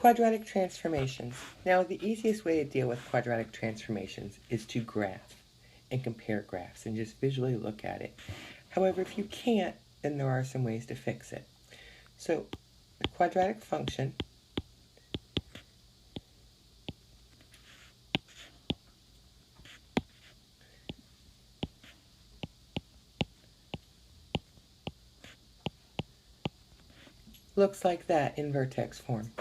Quadratic transformations. Now, the easiest way to deal with quadratic transformations is to graph and compare graphs and just visually look at it. However, if you can't, then there are some ways to fix it. So, a quadratic function looks like that in vertex form.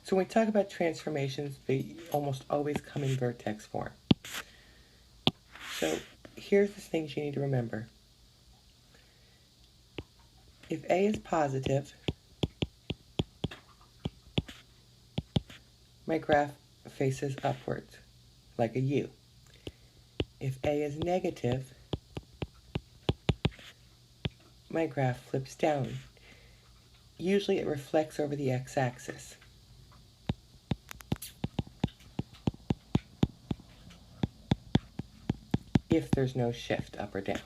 So when we talk about transformations, they almost always come in vertex form. So here's the things you need to remember. If A is positive, my graph faces upwards, like a U. If A is negative, my graph flips down. Usually it reflects over the x-axis. If there's no shift up or down.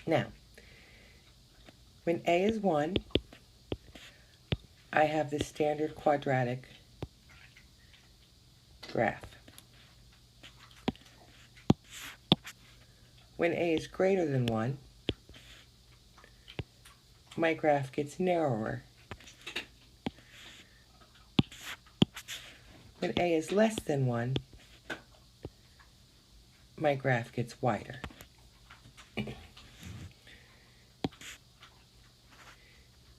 Now, when A is 1, I have the standard quadratic graph. When A is greater than 1, my graph gets narrower. When A is less than 1, my graph gets wider.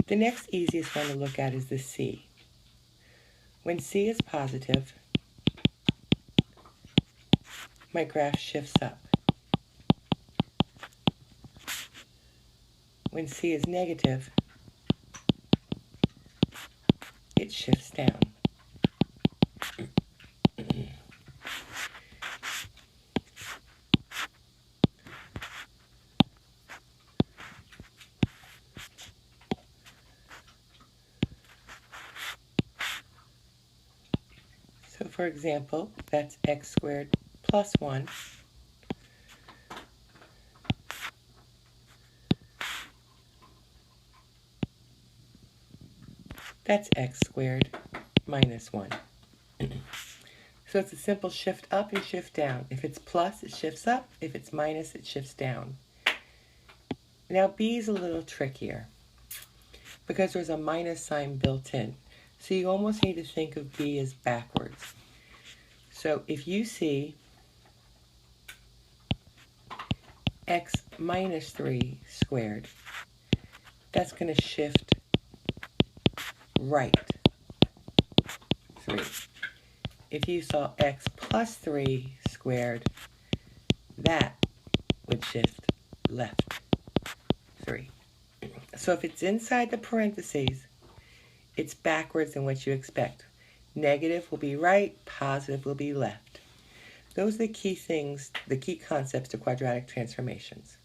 The next easiest one to look at is the C. When C is positive, my graph shifts up. When C is negative, it shifts down. So for example, that's x squared plus 1 that's x squared minus 1. So it's a simple shift up and shift down. If it's plus, it shifts up. If it's minus, it shifts down. Now B is a little trickier because there's a minus sign built in. So you almost need to think of B as backwards. So if you see x minus 3 squared, that's going to shift right 3. If you saw x plus 3 squared, that would shift left 3. So if it's inside the parentheses, it's backwards than what you expect. Negative will be right, positive will be left. Those are the key things, the key concepts to quadratic transformations.